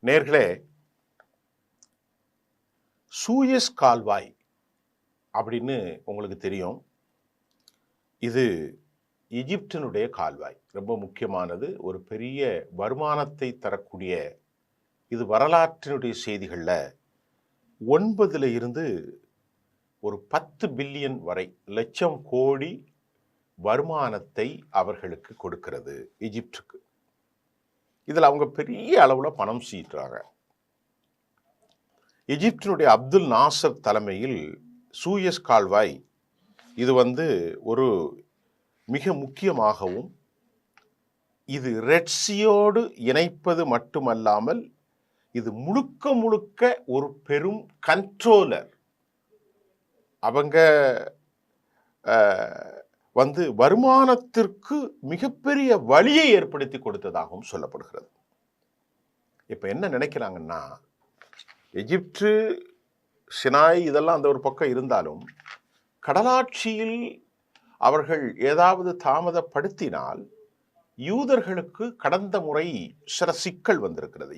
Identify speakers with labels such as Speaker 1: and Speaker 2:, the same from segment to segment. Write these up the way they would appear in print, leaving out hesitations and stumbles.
Speaker 1: நேர்களே, சூயஸ் கால்வாய் அப்படின்னு உங்களுக்கு தெரியும். இது எகிப்தினுடைய கால்வாய். ரொம்ப முக்கியமானது. ஒரு பெரிய வருமானத்தை தரக்கூடிய இது. வரலாற்றினுடைய செய்திகளில் 9 இருந்து ஒரு 10 பில்லியன் வரை லட்சம் கோடி வருமானத்தை அவர்களுக்கு கொடுக்கிறது எகிப்துக்கு. இதில் அவங்க பெரிய அளவில் பணம் சீட்டுறாங்க. எகிப்தினுடைய அப்துல் நாசர் தலைமையில் சூயஸ் கால்வாய் இது ஒரு மிக முக்கியமாகவும், இது ரெட்சியோடு இணைப்பது மட்டுமல்லாமல் இது முழுக்க முழுக்க ஒரு பெரும் கண்ட்ரோலர். அவங்க வருமானத்திற்கு மிகப்பெரிய வழியை ஏற்படுத்தி கொடுத்ததாகவும் சொல்லப்படுகிறது. இப்ப என்ன நினைக்கிறாங்கன்னா, எகிப்து, சினாய் இதெல்லாம் அந்த ஒரு பக்கம் இருந்தாலும் கடலாட்சியில் அவர்கள் ஏதாவது தாமதப்படுத்தினால் யூதர்களுக்கு கடந்த முறை சில சிக்கல் வந்திருக்கிறது.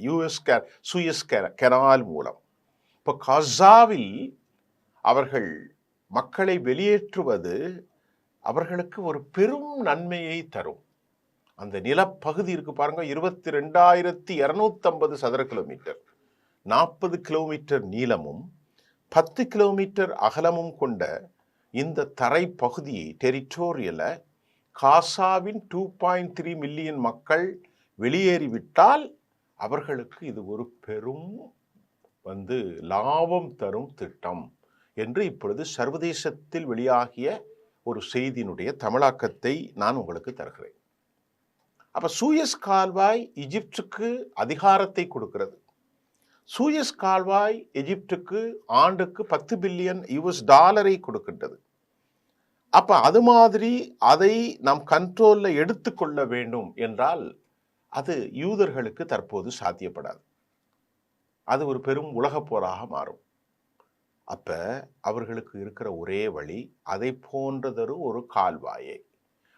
Speaker 1: சூயஸ் கெனால் மூலம். இப்போ காசாவில் அவர்கள் மக்களை வெளியேற்றுவது அவர்களுக்கு ஒரு பெரும் நன்மையை தரும். அந்த நிலப்பகுதி இருக்கு பாருங்க, 22,250 சதுர கிலோமீட்டர், 40 கிலோமீட்டர் நீளமும் 10 கிலோமீட்டர் அகலமும் கொண்ட இந்த தரை பகுதியை டெரிட்டோரியல காசாவின் 2.3 மில்லியன் மக்கள் வெளியேறிவிட்டால் அவர்களுக்கு இது ஒரு பெரும் லாபம் தரும் திட்டம் என்று இப்பொழுது சர்வதேசத்தில் வெளியாகிய ஒரு செய்தியினுடைய தமிழாக்கத்தை நான் உங்களுக்கு தருகிறேன். அப்ப சூயஸ் கால்வாய் எகிப்துக்கு அதிகாரத்தை கொடுக்கிறது. சூயஸ் கால்வாய் எகிப்துக்கு ஆண்டுக்கு 10 பில்லியன் US டாலரை கொடுக்கின்றது. அப்ப அது மாதிரி அதை நாம் கண்ட்ரோல்ல எடுத்துக்கொள்ள வேண்டும் என்றால் அது யூதர்களுக்கு தற்போது சாத்தியப்படாது. அது ஒரு பெரும் உலகப் போராக மாறும். அப்ப அவர்களுக்கு இருக்கிற ஒரே வழி அதை போன்றதொரு ஒரு கால்வாயை,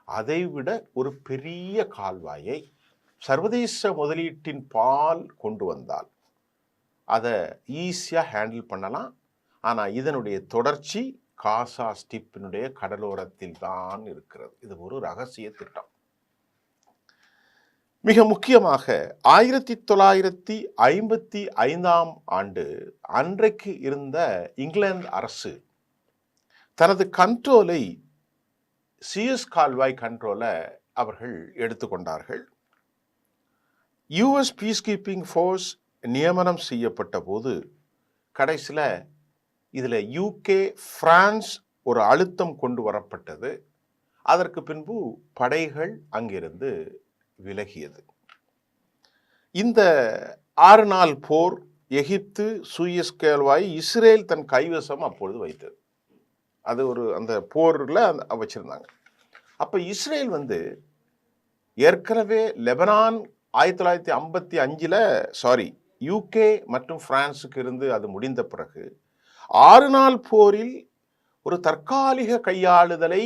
Speaker 1: அதைவிட ஒரு பெரிய கால்வாயை சர்வதேச முதலீட்டின் பால் கொண்டு வந்தால் அதை ஈஸியாக ஹேண்டில் பண்ணலாம். ஆனால் இதனுடைய தொடர்ச்சி காசா ஸ்ட்ரிப்பினுடைய கடலோரத்தில் தான் இருக்கிறது. இது ஒரு ரகசிய திட்டம். மிக முக்கியமாக 1955ஆம் ஆண்டு அன்றைக்கு இருந்த இங்கிலாந்து அரசு தனது கண்ட்ரோலை, சூயஸ் கால்வாய் கண்ட்ரோலை அவர்கள் எடுத்துக்கொண்டார்கள். US பீஸ் கீப்பிங் ஃபோர்ஸ் நியமனம் செய்யப்பட்ட போது கடைசியில் இதில் UK, பிரான்ஸ் ஒரு அழுத்தம் கொண்டு வரப்பட்டது. அதற்கு பின்பு படைகள் அங்கிருந்து விலகியது. இந்த 6 நாள் போர் எகிப்து சூயஸ் கால்வாய் இஸ்ரேல் தன் கைவசம் அப்பொழுது வைத்தது. அது ஒரு அந்த போரில் வச்சிருந்தாங்க. அப்ப இஸ்ரேல் ஏற்கனவே லெபனான் 1955 UK மற்றும் பிரான்ஸுக்கு இருந்து அது முடிந்த பிறகு 6 நாள் போரில் ஒரு தற்காலிக கையாளுதலை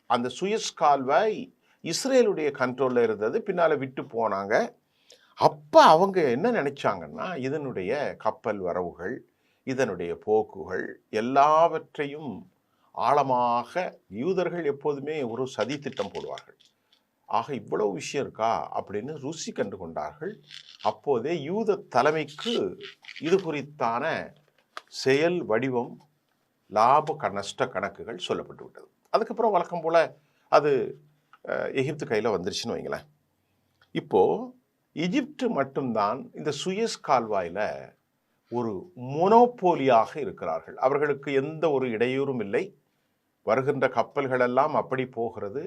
Speaker 1: அந்த சூயஸ் கால்வாய் இஸ்ரேலுடைய கண்ட்ரோல்ல இருந்தது. பின்னால விட்டு போனாங்க. அப்ப அவங்க என்ன நினைச்சாங்கன்னா, இதனுடைய கப்பல் வரவுகள், இதனுடைய போக்குகள் எல்லாவற்றையும் ஆழமாக யூதர்கள் எப்போதுமே ஒரு சதி திட்டம் போடுவார்கள். ஆக இவ்வளவு விஷயம் இருக்கா அப்படின்னு ருசி கண்டு கொண்டார்கள். அப்போதே யூத தலைமைக்கு இது குறித்தான செயல் வடிவம், லாப நஷ்ட கணக்குகள் சொல்லப்பட்டு விட்டது. அதுக்கப்புறம் வழக்கம் போல அது எகிப்து கையில் வந்துருச்சுன்னு வைங்களேன். இப்போ எகிப்து மட்டும்தான் இந்த சூயஸ் கால்வாயில் ஒரு மொனோபோலியாக இருக்கிறார்கள். அவர்களுக்கு எந்த ஒரு இடையூறும் இல்லை. வருகின்ற கப்பல்கள் எல்லாம் அப்படி போகிறது.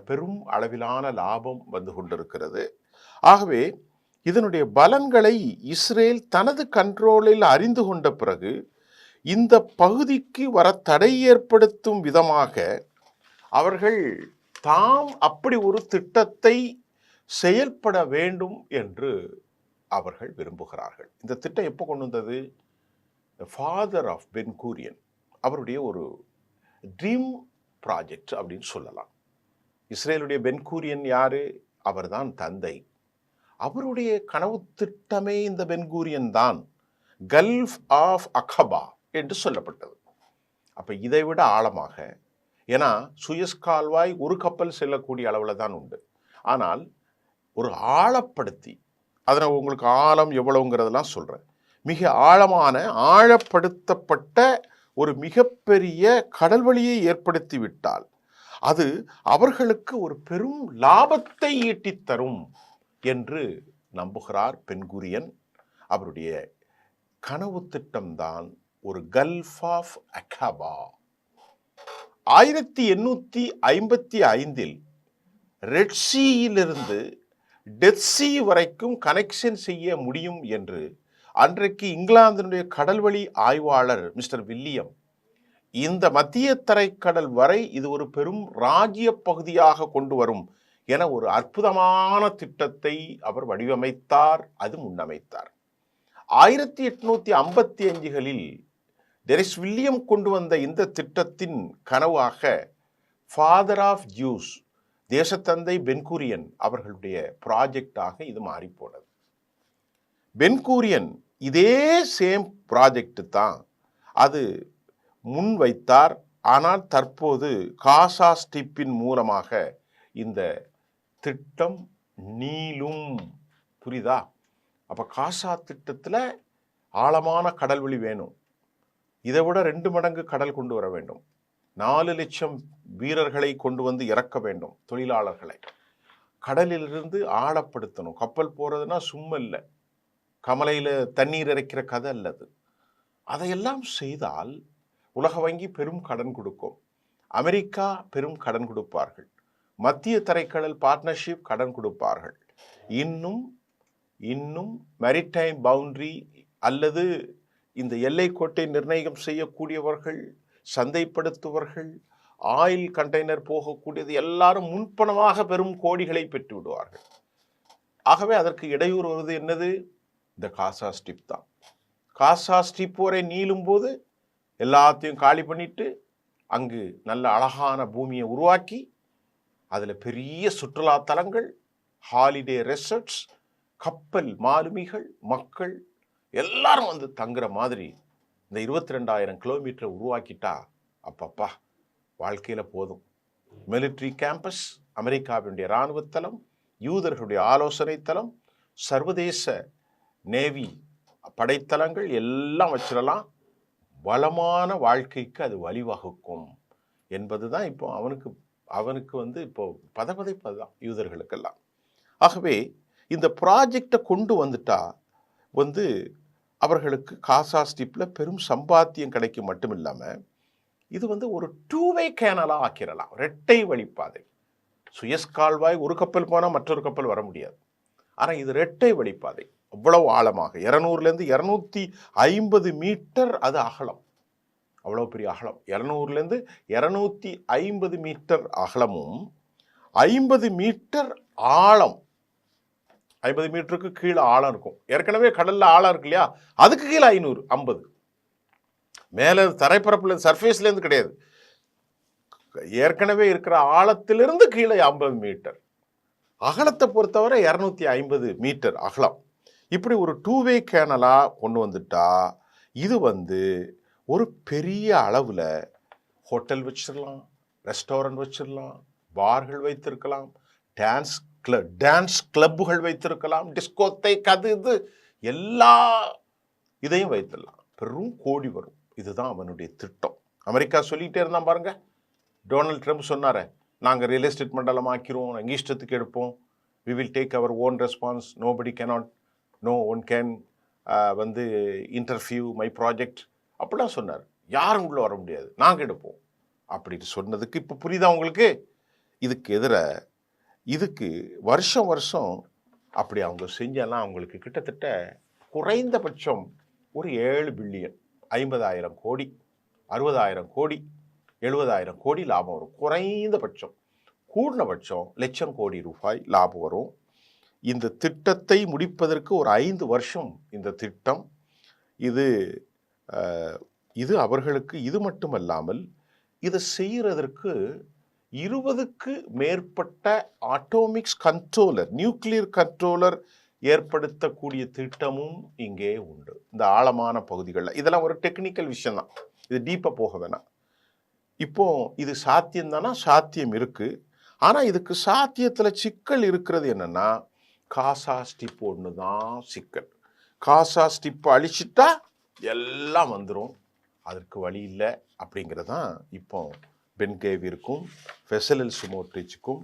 Speaker 1: பெரும் அளவிலான லாபம் வந்து கொண்டிருக்கிறது. ஆகவே இதனுடைய பலன்களை இஸ்ரேல் தனது கண்ட்ரோலில் அறிந்து கொண்ட பிறகு இந்த பகுதிக்கு வர தடை ஏற்படுத்தும் விதமாக அவர்கள் தாம் அப்படி ஒரு திட்டத்தை செயல்பட வேண்டும் என்று அவர்கள் விரும்புகிறார்கள். இந்த திட்டம் எப்போ கொண்டு வந்தது? ஃபாதர் ஆஃப் பென் கூரியன் அவருடைய ஒரு ட்ரீம் ப்ராஜெக்ட் அப்படின்னு சொல்லலாம். இஸ்ரேலுடைய பென் கூரியன் யாரு? அவர்தான் தந்தை. அவருடைய கனவு திட்டமே இந்த பென்கூரியன் தான். கல்ஃப் ஆஃப் அகபா என்று சொல்லப்பட்டது. அப்ப இதை விட ஆழமாக, ஏன்னா சுயஸ் கால்வாய் ஒரு கப்பல் செல்லக்கூடிய அளவில் தான் உண்டு. ஆனால் ஒரு ஆழப்படுத்தி, அதை நான் உங்களுக்கு ஆழம் எவ்வளவுங்கிறதெல்லாம் சொல்றேன். மிக ஆழமான ஆழப்படுத்தப்பட்ட ஒரு மிகப்பெரிய கடல்வழியை ஏற்படுத்தி விட்டால் அது அவர்களுக்கு ஒரு பெரும் லாபத்தை ஈட்டித் தரும் என்று நம்புகிறார் பென்கூரியன். அவருடைய கனவு திட்டம்தான் ஒரு கல்ஃப் ஆஃப் அகபா. 1855 ரெட் சீயிலிருந்து டெத் சீ வரைக்கும் கனெக்ஷன் செய்ய முடியும் என்று அன்றைக்கு இங்கிலாந்தினுடைய கடல்வழி ஆய்வாளர் மிஸ்டர் வில்லியம் இந்த மத்திய தரைக்கடல் வரை இது ஒரு பெரும் ராஜ்ய பகுதியாக கொண்டு வரும் என ஒரு அற்புதமான திட்டத்தை அவர் வடிவமைத்தார், அது முன்னமைத்தார். 1855களில் டெரிஸ் வில்லியம் கொண்டு வந்த இந்த திட்டத்தின் கனவாக ஃபாதர் ஆஃப் ஜூஸ், தேசத்தந்தை பென்கூரியன் அவர்களுடைய ப்ராஜெக்டாக இது மாறிப்போனது. பென்கூரியன் இதே சேம் ப்ராஜெக்ட் தான் அது முன் வைத்தார். ஆனால் தற்போது காசா ஸ்ட்ரிப்பின் மூலமாக இந்த திட்டம் நீளும். புரியுதா? அப்ப காசா திட்டத்தில் ஆழமான கடல்வழி வேணும். இதை விட 2 மடங்கு கடல் கொண்டு வர வேண்டும். 4 லட்சம் வீரர்களை கொண்டு வந்து இறக்க வேண்டும், தொழிலாளர்களை கடலிலிருந்து ஆழப்படுத்தணும். கப்பல் போறதுன்னா சும்மா இல்லை, கமலையில தண்ணீர் இறைக்கிற கதை அல்லது. அதையெல்லாம் செய்தால் உலக வங்கி பெரும் கடன் கொடுக்கும், அமெரிக்கா பெரும் கடன் கொடுப்பார்கள், மத்திய தரைக்கடல் பார்ட்னர்ஷிப் கடன் கொடுப்பார்கள். இன்னும் மெரிடைம் பவுண்டரி அல்லது இந்த எல்லை கோட்டை நிர்ணயம் செய்யக்கூடியவர்கள், சந்தைப்படுத்துவர்கள், ஆயில் கண்டெய்னர் போகக்கூடியது எல்லாரும் முன்பணமாக பெரும் கோடிகளை பெற்று விடுவார்கள். ஆகவே அதற்கு இடையூறு வருவது என்னது? இந்த காசா ஸ்ட்ரிப் தான். காசா ஸ்ட்ரிப் வரை நீளும் போது எல்லாத்தையும் காலி பண்ணிட்டு அங்கு நல்ல அழகான பூமியை உருவாக்கி அதில் பெரிய சுற்றுலா தலங்கள், ஹாலிடே ரெசார்ட்ஸ், கப்பல் மாலுமிகள், மக்கள் எல்லாரும் வந்து தங்குற மாதிரி இந்த 22,000 கிலோமீட்டரை உருவாக்கிட்டா அப்பப்பா வாழ்க்கையில் போதும். மிலிட்ரி கேம்பஸ், அமெரிக்காவினுடைய இராணுவ தளம், யூதர்களுடைய ஆலோசனை தளம், சர்வதேச நேவி படைத்தளங்கள் எல்லாம் வச்சிடலாம். வளமான வாழ்க்கைக்கு அது வழிவகுக்கும் என்பதுதான் இப்போ அவனுக்கு வந்து இப்போ பதப்பதைப்பது தான் யூதர்களுக்கெல்லாம். ஆகவே இந்த ப்ராஜெக்டை கொண்டு வந்துட்டா வந்து அவர்களுக்கு காசா ஸ்ட்ரிப்பில் பெரும் சம்பாத்தியம் கிடைக்கும் மட்டும் இல்லாமல் இது வந்து ஒரு 2-வே கேனலாக ஆக்கிடலாம், 2 வழிப்பாதை. சுயஸ் கால்வாய் ஒரு கப்பல் போனால் மற்றொரு கப்பல் வர முடியாது. ஆனால் இது 2 வழிப்பாதை. அவ்வளவு ஆழமாக 200லேருந்து 250 மீட்டர் அது அகலம். அவ்வளோ பெரிய அகலம். 200லேருந்து 250 மீட்டர் அகலமும் 50 மீட்டர் ஆழம். 50 மீட்டருக்கு கீழே ஆழம் இருக்கும். ஏற்கனவே கடல்ல ஆழம் இருக்கு இல்லையா, அதுக்கு கீழே 550. மேலே தரைப்பரப்புல சர்ஃபேஸ்லேருந்து கிடையாது, ஏற்கனவே இருக்கிற ஆழத்திலிருந்து கீழே 50 மீட்டர். அகலத்தை பொறுத்தவரை 250 மீட்டர் அகலம். இப்படி ஒரு 2-வே கேனலாக கொண்டு வந்துட்டா இது வந்து ஒரு பெரிய அளவில் ஹோட்டல் வச்சிடலாம், ரெஸ்டாரண்ட் வச்சிடலாம், பார்கள் வைத்திருக்கலாம், டான்ஸ் கிளப்புகள் வைத்திருக்கலாம், டிஸ்கோத்தை கது இது எல்லா இதையும் வைத்திடலாம். பெரும் கோடி வரும். இதுதான் அவனுடைய திட்டம். அமெரிக்கா சொல்லிகிட்டே இருந்தான் பாருங்க. டொனால்ட் ட்ரம்ப் சொன்னார், நாங்கள் ரியல் எஸ்டேட் மண்டலம் ஆக்கிறோம், நாங்கள் இஷ்டத்துக்கு எடுப்போம், we will take our own response, no one can வந்து இன்டர்ஃபியூ மை ப்ராஜெக்ட் அப்படிலாம் சொன்னார். யாரும் உள்ளே வர முடியாது, நாங்கள் எடுப்போம் அப்படின்னு சொன்னதுக்கு இப்போ புரியுதா உங்களுக்கு? இதுக்கு வருஷம் அப்படி அவங்க செஞ்செல்லாம் அவங்களுக்கு கிட்டத்தட்ட குறைந்தபட்சம் ஒரு 7 பில்லியன், 50,000 கோடி, 60,000 கோடி, 70,000 கோடி லாபம் வரும். குறைந்தபட்சம். கூடுனபட்சம் லட்சம் கோடி ரூபாய் லாபம் வரும். இந்த திட்டத்தை முடிப்பதற்கு ஒரு 5 வருஷம் இந்த திட்டம். இது அவர்களுக்கு இது மட்டுமல்லாமல் இதை செய்கிறதற்கு 20க்கு மேற்பட்ட ஆட்டோமிக்ஸ் கண்ட்ரோலர், நியூக்ளியர் கண்ட்ரோலர் ஏற்படுத்தக்கூடிய திட்டமும் இங்கே உண்டு. இந்த ஆழமான பகுதிகளில் இதெல்லாம் ஒரு டெக்னிக்கல் விஷயம் தான், இது டீப்பாக போக வேணாம். இப்போ இது சாத்தியம் தானா? சாத்தியம் இருக்கு. ஆனால் இதுக்கு சாத்தியத்தில் சிக்கல் இருக்கிறது என்னன்னா, காசா ஸ்டிப் ஒன்று தான் சிக்கல். காசா ஸ்டிப்பை அழிச்சிட்டா எல்லாம் வந்துடும், அதற்கு வழி இல்லை அப்படிங்கிறது தான் இப்போ பென்கேவிற்கும் ஃபெசலில் ஸ்மோட்ரிச்சுக்கும்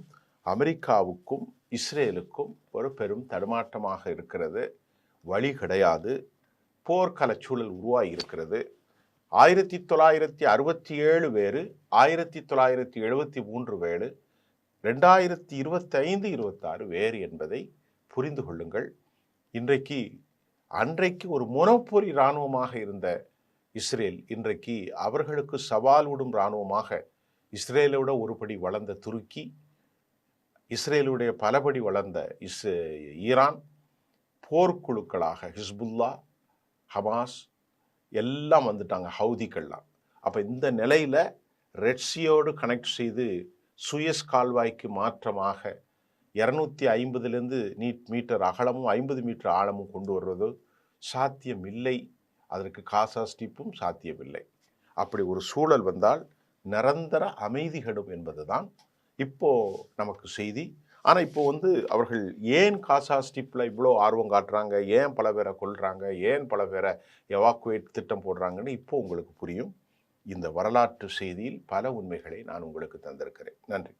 Speaker 1: அமெரிக்காவுக்கும் இஸ்ரேலுக்கும் ஒரு பெரும் தடுமாற்றமாக இருக்கிறது. வழி கிடையாது, போர்க்கள சூழல் உருவாகி இருக்கிறது. 1967 வேறு, 1973 வேறு, 2025-26 வேறு என்பதை புரிந்து கொள்ளுங்கள். அன்றைக்கு ஒரு மொனோபோலி இராணுவமாக இருந்த இஸ்ரேல் இன்றைக்கு அவர்களுக்கு சவால் விடும் இராணுவமாக, இஸ்ரேலோட ஒருபடி வளர்ந்த துருக்கி, இஸ்ரேலுடைய பலபடி வளர்ந்த ஈரான், போர்க்குழுக்களாக ஹிஸ்புல்லா, ஹமாஸ் எல்லாம் வந்துட்டாங்க, ஹவுதிகள்லாம். அப்போ இந்த நிலையில் ரெட்சியோடு கனெக்ட் செய்து சுயஸ் கால்வாய்க்கு மாற்றமாக 250 மீட்டர் அகலமும் 50 மீட்டர் ஆழமும் கொண்டு வருவது சாத்தியம் இல்லை. அதற்கு காசா ஸ்ட்ரிப்பும் சாத்தியமில்லை. அப்படி ஒரு சூழல் வந்தால் நிரந்தர அமைதி கெடும் என்பதுதான் இப்போ நமக்கு செய்தி. ஆனால் இப்போ அவர்கள் ஏன் காசா ஸ்ட்ரிப்பில் இவ்வளோ ஆர்வம் காட்டுறாங்க, ஏன் பல பேரை கொல்றாங்க, ஏன் பல பேரை எவாக்குவேட் திட்டம் போடுறாங்கன்னு இப்போ உங்களுக்கு புரியும். இந்த வரலாற்று செய்தியில் பல உண்மைகளை நான் உங்களுக்கு தந்திருக்கிறேன். நன்றி.